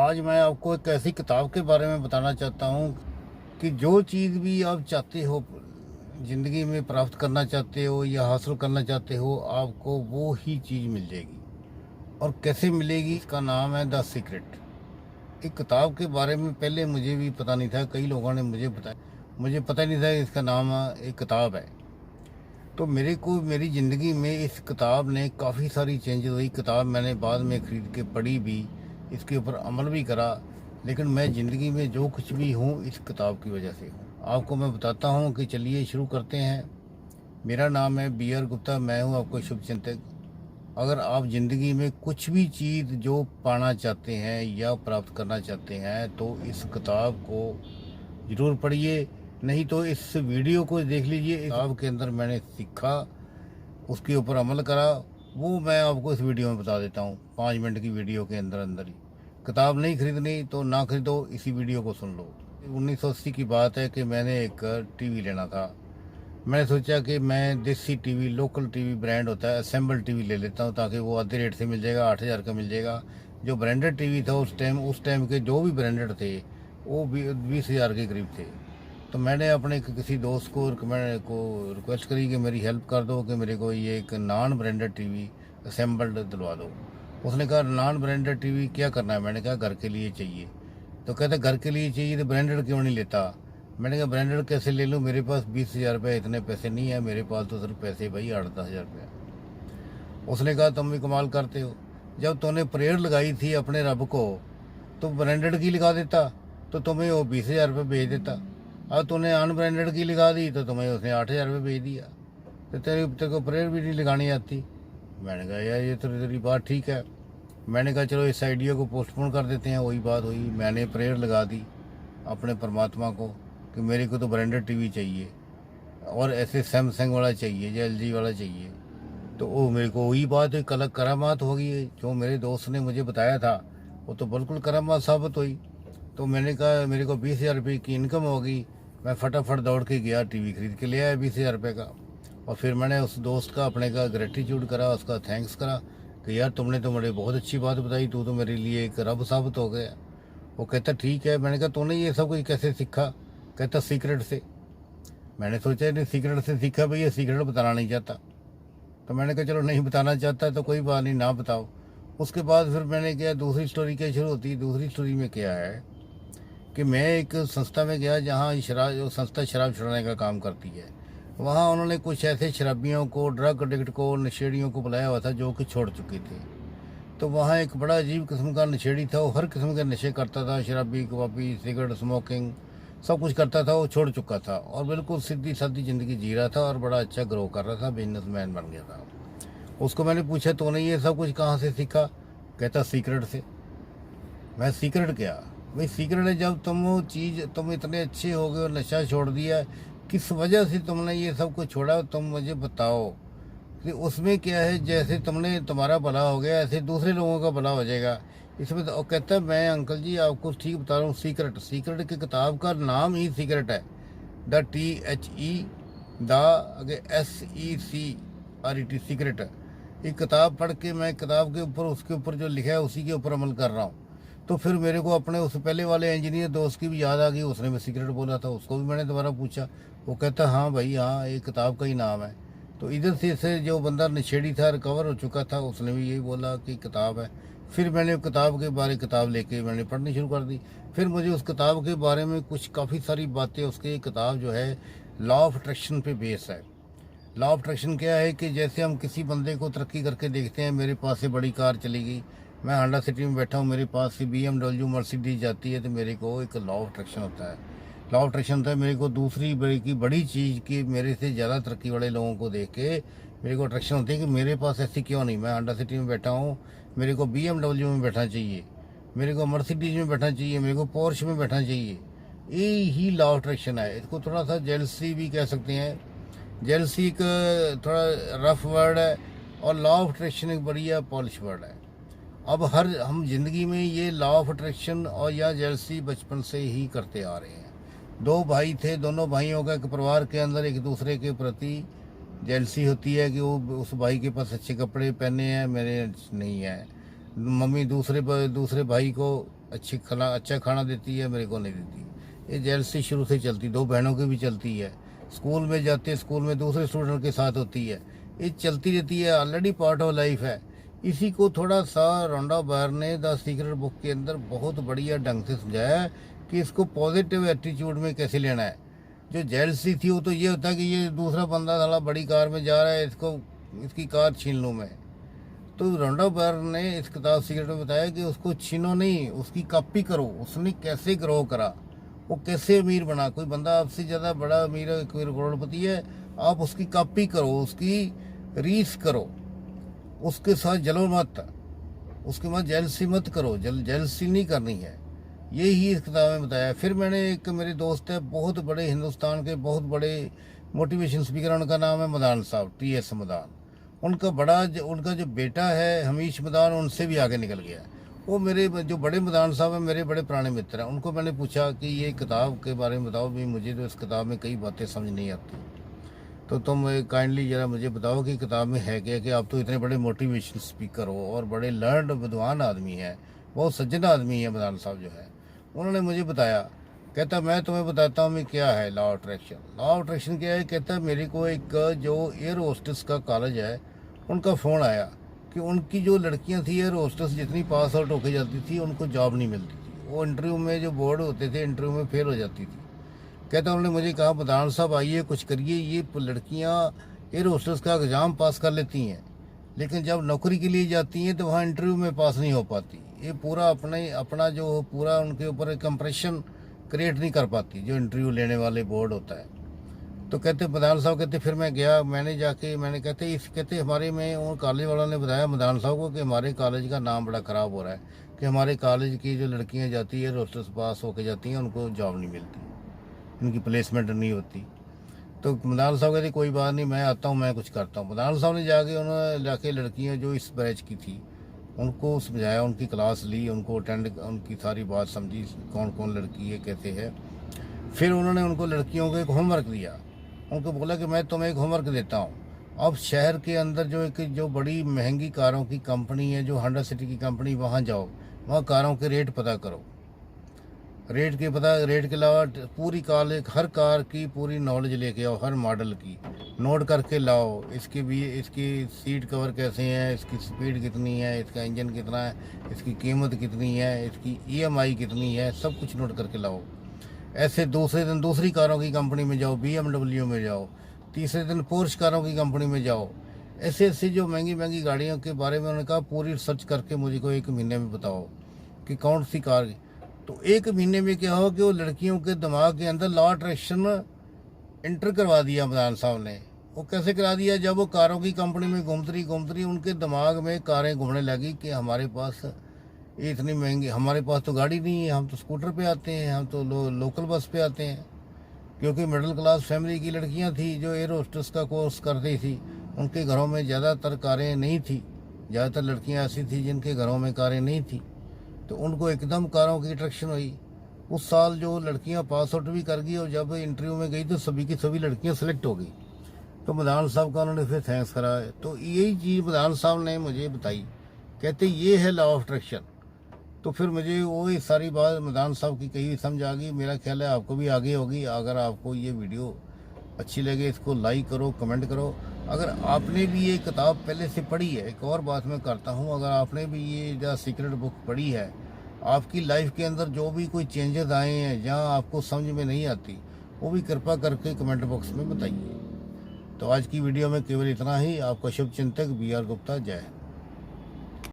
आज मैं आपको एक ऐसी किताब के बारे में बताना चाहता हूँ कि जो चीज़ भी आप चाहते हो, ज़िंदगी में प्राप्त करना चाहते हो या हासिल करना चाहते हो, आपको वो ही चीज़ मिल जाएगी। और कैसे मिलेगी, इसका नाम है द सीक्रेट। एक किताब के बारे में पहले मुझे भी पता नहीं था, कई लोगों ने मुझे बताया, मुझे पता नहीं था इसका नाम एक किताब है। तो मेरे को मेरी ज़िंदगी में इस किताब ने काफ़ी सारी चेंजेस हुई। किताब मैंने बाद में ख़रीद के पढ़ी भी, इसके ऊपर अमल भी करा, लेकिन मैं ज़िंदगी में जो कुछ भी हूँ इस किताब की वजह से हूँ। आपको मैं बताता हूँ कि चलिए शुरू करते हैं। मेरा नाम है बी आर गुप्ता, मैं हूँ आपको शुभचिंतक। अगर आप ज़िंदगी में कुछ भी चीज़ जो पाना चाहते हैं या प्राप्त करना चाहते हैं तो इस किताब को ज़रूर पढ़िए, नहीं तो इस वीडियो को देख लीजिए। इस किताब के अंदर मैंने सीखा, उसके ऊपर अमल करा, वो मैं आपको इस वीडियो में बता देता हूँ, 5 मिनट की वीडियो के अंदर अंदर ही। किताब नहीं खरीदनी तो ना खरीदो, इसी वीडियो को सुन लो। 1980 की बात है कि मैंने एक टीवी लेना था। मैंने सोचा कि मैं देसी टीवी, लोकल टीवी ब्रांड होता है, असेंबल टीवी ले लेता हूँ, ताकि वो आधे रेट से मिल जाएगा, 8,000 का मिल जाएगा। जो ब्रांडेड टीवी था उस टाइम के जो भी ब्रांडेड थे वो 20,000 के करीब थे। तो मैंने अपने किसी दोस्त को रिक्वेस्ट करी कि मेरी हेल्प कर दो कि मेरे को ये एक नॉन ब्रांडेड टीवी असेंबल्ड दिलवा दो। उसने कहा नॉन ब्रांडेड टीवी क्या करना है? मैंने कहा घर के लिए चाहिए। तो कहते घर के लिए चाहिए तो ब्रांडेड क्यों नहीं लेता? मैंने कहा ब्रांडेड कैसे ले लूँ, मेरे पास 20,000 रुपये, इतने पैसे नहीं है मेरे पास, तो सिर्फ पैसे भाई 8-10,000 रुपये। उसने कहा तुम भी कमाल करते हो, जब तूने प्रेयर लगाई थी अपने रब को तो ब्रांडेड की लगा देता तो तुम्हें वो 20,000 रुपये भेज देता। अब तूने अनब्रांडेड की लगा दी तो तुम्हें उसने 8,000 रुपये भेज दिया। तो तेरे को प्रेयर भी नहीं लगानी आती। मैंने कहा यार ये तो तेरी बात ठीक है। मैंने कहा चलो इस आइडिया को पोस्टपोन कर देते हैं। वही बात हुई, मैंने प्रेयर लगा दी अपने परमात्मा को कि मेरे को तो ब्रांडेड टीवी चाहिए और ऐसे सैमसंग वाला चाहिए या एलजी वाला चाहिए। तो वो मेरे को वही बात हुई, कल करामात हो गई। जो मेरे दोस्त ने मुझे बताया था वो तो बिल्कुल करामात साबित हुई। तो मैंने कहा मेरे को 20,000 रुपये की इनकम होगी। मैं फटाफट दौड़ के गया, टीवी खरीद के ले आया 20,000 रुपये का। और फिर मैंने उस दोस्त का अपने का ग्रेटिट्यूड करा, उसका थैंक्स करा कि यार तुमने तो मुझे बहुत अच्छी बात बताई, तू तो मेरे लिए एक रब साबित हो गया। वो कहता ठीक है। मैंने कहा तूने ये सब कुछ कैसे सीखा? कहता सीक्रेट से। मैंने सोचा नहीं सीक्रेट से सीखा, भैया सीक्रेट बताना नहीं चाहता। तो मैंने कहा चलो नहीं बताना चाहता तो कोई बात नहीं, ना बताओ। उसके बाद फिर मैंने क्या, दूसरी स्टोरी क्या शुरू होती है। दूसरी स्टोरी में क्या है कि मैं एक संस्था में गया जहाँ शराब, जो संस्था शराब छुड़ाने का काम करती है। वहाँ उन्होंने कुछ ऐसे शराबियों को, ड्रग एडिक्ट को, नशेड़ियों को बुलाया हुआ था जो कि छोड़ चुके थे। तो वहाँ एक बड़ा अजीब किस्म का नशेड़ी था, वो हर किस्म के नशे करता था, शराबी कबाबी, सिगरेट स्मोकिंग, सब कुछ करता था। वो छोड़ चुका था और बिल्कुल सीधी सादी ज़िंदगी जी रहा था और बड़ा अच्छा ग्रो कर रहा था, बिजनेसमैन बन गया था। उसको मैंने पूछा तूने ये सब कुछ कहाँ से सीखा? कहता सीक्रेट से। मैं सीक्रेट क्या? भाई सीक्रेट है जब तुम वो चीज़, तुम इतने अच्छे हो गए और नशा छोड़ दिया, किस वजह से तुमने ये सब कुछ छोड़ा, तुम मुझे बताओ कि उसमें क्या है। जैसे तुमने, तुम्हारा भला हो गया ऐसे दूसरे लोगों का भला हो जाएगा इसमें। तो कहता है मैं अंकल जी आपको ठीक बता रहा हूँ, सीक्रेट, सीक्रेट की किताब का नाम ही सीक्रेट है। THE, द आगे SECRET, सीक्रेट। एक किताब पढ़ के मैं किताब के ऊपर, उसके ऊपर जो लिखा है उसी के ऊपर अमल कर रहा हूँ। तो फिर मेरे को अपने उस पहले वाले इंजीनियर दोस्त की भी याद आ गई, उसने भी सीक्रेट बोला था, उसको भी मैंने दोबारा पूछा। वो कहता हाँ भाई हाँ, ये किताब का ही नाम है। तो इधर से जो बंदा नशेड़ी था, रिकवर हो चुका था, उसने भी यही बोला कि किताब है। फिर मैंने किताब के बारे किताब लेके मैंने पढ़नी शुरू कर दी। फिर मुझे उस किताब के बारे में कुछ काफ़ी सारी बातें, उसकी किताब जो है लॉ ऑफ अट्रैक्शन पे बेस है। लॉ ऑफ अट्रैक्शन क्या है कि जैसे हम किसी बंदे को तरक्की करके देखते हैं, मेरे पास से बड़ी कार चली गई, मैं होंडा सिटी में बैठा हूँ, मेरे पास से BMW मर्सिडीज जाती है, तो मेरे को एक लॉ ऑफ अट्रैक्शन होता है। लॉ ऑफ अट्रैक्शन होता है मेरे को दूसरी बड़ी चीज़ की, मेरे से ज़्यादा तरक्की वाले लोगों को देख के मेरे को अट्रैक्शन होती है कि मेरे पास ऐसी क्यों नहीं। मैं होंडा सिटी में बैठा हूँ, मेरे को BMW में बैठना चाहिए, मेरे को मर्सिडीज में बैठना चाहिए, मेरे को पोर्श में बैठना चाहिए। ये ही लॉ ऑफ अट्रैक्शन है। इसको थोड़ा सा जेलसी भी कह सकते हैं। जेलसी एक थोड़ा रफ वर्ड है और लॉ ऑफ अट्रैक्शन एक बढ़िया पॉलिश वर्ड है। अब हम जिंदगी में ये लॉ ऑफ अट्रैक्शन और या जेलसी बचपन से ही करते आ रहे हैं। दो भाई थे, दोनों भाइयों का एक परिवार के अंदर एक दूसरे के प्रति जेलसी होती है कि वो, उस भाई के पास अच्छे कपड़े पहने हैं, मेरे नहीं है। मम्मी दूसरे भाई को अच्छा खाना देती है, मेरे को नहीं देती। ये जेलसी शुरू से चलती, दो बहनों की भी चलती है। स्कूल में जाते, स्कूल में दूसरे स्टूडेंट के साथ होती है, ये चलती रहती है, ऑलरेडी पार्ट ऑफ लाइफ है। इसी को थोड़ा सा रोंडा बार ने द सीक्रेट बुक के अंदर बहुत बढ़िया ढंग से समझाया है कि इसको पॉजिटिव एटीट्यूड में कैसे लेना है। जो जेलसी थी वो तो ये होता है कि ये दूसरा बंदा साला बड़ी कार में जा रहा है, इसकी कार छीन लूँ मैं। तो रोंडा बार ने इस किताब सीक्रेट में बताया कि उसको छीनो नहीं, उसकी कॉपी करो। उसने कैसे ग्रो करा, वो कैसे अमीर बना। कोई बंदा आपसे ज़्यादा बड़ा अमीर है, कोई करोड़पति है, आप उसकी कॉपी करो, उसकी रीस करो, उसके साथ जलो मत, उसके बाद जेलसी मत करो। जेलसी नहीं करनी है। यही इस किताब में बताया। फिर मैंने, एक मेरे दोस्त है, बहुत बड़े हिंदुस्तान के बहुत बड़े मोटिवेशन स्पीकर, उनका नाम है मदान साहब, TS मदान। उनका जो बेटा है हमीश मदान, उनसे भी आगे निकल गया। वो मेरे जो बड़े मदान साहब हैं, मेरे बड़े पुराने मित्र हैं। उनको मैंने पूछा कि ये किताब के बारे में बताओ भी, मुझे तो इस किताब में कई बातें समझ नहीं आती, तो तुम काइंडली ज़रा मुझे बताओ कि किताब में है क्या। कि आप तो इतने बड़े मोटिवेशन स्पीकर हो और बड़े लर्नड विद्वान आदमी हैं, बहुत सज्जन आदमी है मदान साहब जो है। उन्होंने मुझे बताया, कहता मैं तुम्हें बताता हूँ मैं क्या है law of attraction. Law of attraction क्या है? कहता मेरे को एक जो एयर होस्टेस का कॉलेज है, उनका फ़ोन आया कि उनकी जो लड़कियां थी एयर होस्टेस, जितनी पास आउट होके जाती थी उनको जॉब नहीं मिलती थी। वो इंटरव्यू में जो बोर्ड होते थे, इंटरव्यू में फेल हो जाती थी। कहता उन्होंने मुझे कहा मदान साहब आइए कुछ करिए। ये लड़कियां एयर होस्टेस का एग्ज़ाम पास कर लेती हैं, लेकिन जब नौकरी के लिए जाती हैं तो वहाँ इंटरव्यू में पास नहीं हो पाती। ये पूरा अपना जो पूरा उनके ऊपर एक कंप्रेशन क्रिएट नहीं कर पाती जो इंटरव्यू लेने वाले बोर्ड होता है। तो कहते मदान साहब, कहते फिर मैं गया, मैंने कहते हमारे में उन कॉलेज वालों ने बताया मदान साहब को कि हमारे कॉलेज का नाम बड़ा ख़राब हो रहा है, कि हमारे कॉलेज की जो लड़कियां जाती है रोस्टर्स पास होके जाती हैं, उनको जॉब नहीं मिलती, उनकी प्लेसमेंट नहीं होती। तो मदान साहब कहते कोई बात नहीं, मैं आता हूँ, मैं कुछ करता हूँ। मदान साहब ने जाके लड़कियाँ जो इस बैच की थी उनको समझाया, उनकी क्लास ली, उनको अटेंड, उनकी सारी बात समझी, कौन कौन लड़की है कैसे है। फिर उन्होंने उनको लड़कियों को एक होमवर्क दिया। उनको बोला कि मैं तुम्हें एक होमवर्क देता हूँ, अब शहर के अंदर जो बड़ी महंगी कारों की कंपनी है, जो होंडा सिटी की कंपनी, वहाँ जाओ, वहाँ कारों के रेट पता करो। रेट के अलावा पूरी हर कार की पूरी नॉलेज लेके आओ, हर मॉडल की नोट करके लाओ। इसकी सीट कवर कैसे हैं, इसकी स्पीड कितनी है, इसका इंजन कितना है, इसकी कीमत कितनी है, इसकी EMI कितनी है, सब कुछ नोट करके लाओ। ऐसे दूसरे दिन दूसरी कारों की कंपनी में जाओ, BMW में जाओ, तीसरे दिन पोर्श कारों की कंपनी में जाओ। ऐसे जो महंगी महंगी गाड़ियों के बारे में उन्होंने कहा पूरी रिसर्च करके मुझे को 1 महीने में बताओ कि कौन सी कार। तो 1 महीने में क्या हो कि वो लड़कियों के दिमाग के अंदर लॉ अट्रैक्शन इंटर करवा दिया मदान साहब ने। वो कैसे करा दिया? जब वो कारों की कंपनी में घूमती उनके दिमाग में कारें घूमने लगी कि हमारे पास ये इतनी महंगी, हमारे पास तो गाड़ी नहीं है, हम तो स्कूटर पे आते हैं, हम तो लोकल बस पे आते हैं। क्योंकि मिडिल क्लास फैमिली की लड़कियां थी जो एयर होस्टेस का कोर्स करती थी, उनके घरों में ज़्यादातर कारें नहीं थी। ज़्यादातर लड़कियां ऐसी थी जिनके घरों में कारें नहीं थी, तो उनको एकदम कारों की अट्रैक्शन हुई। उस साल जो लड़कियां पास आउट भी कर गई और जब इंटरव्यू में गई तो सभी की सभी लड़कियां सेलेक्ट हो गई। तो मदान साहब का उन्होंने फिर थैंक्स करा। तो यही चीज़ मदान साहब ने मुझे बताई, कहते ये है लॉ ऑफ अट्रैक्शन। तो फिर मुझे वही सारी बात मदान साहब की कही समझ आ गई। मेरा ख्याल है आपको भी आगे होगी। अगर आपको ये वीडियो अच्छी लगे, इसको लाइक करो, कमेंट करो। अगर आपने भी ये किताब पहले से पढ़ी है, एक और बात मैं करता हूँ, अगर आपने भी ये द सीक्रेट बुक पढ़ी है, आपकी लाइफ के अंदर जो भी कोई चेंजेस आए हैं जहाँ आपको समझ में नहीं आती, वो भी कृपा करके कमेंट बॉक्स में बताइए। तो आज की वीडियो में केवल इतना ही। आपका शुभ चिंतक BR गुप्ता। जय हिंद।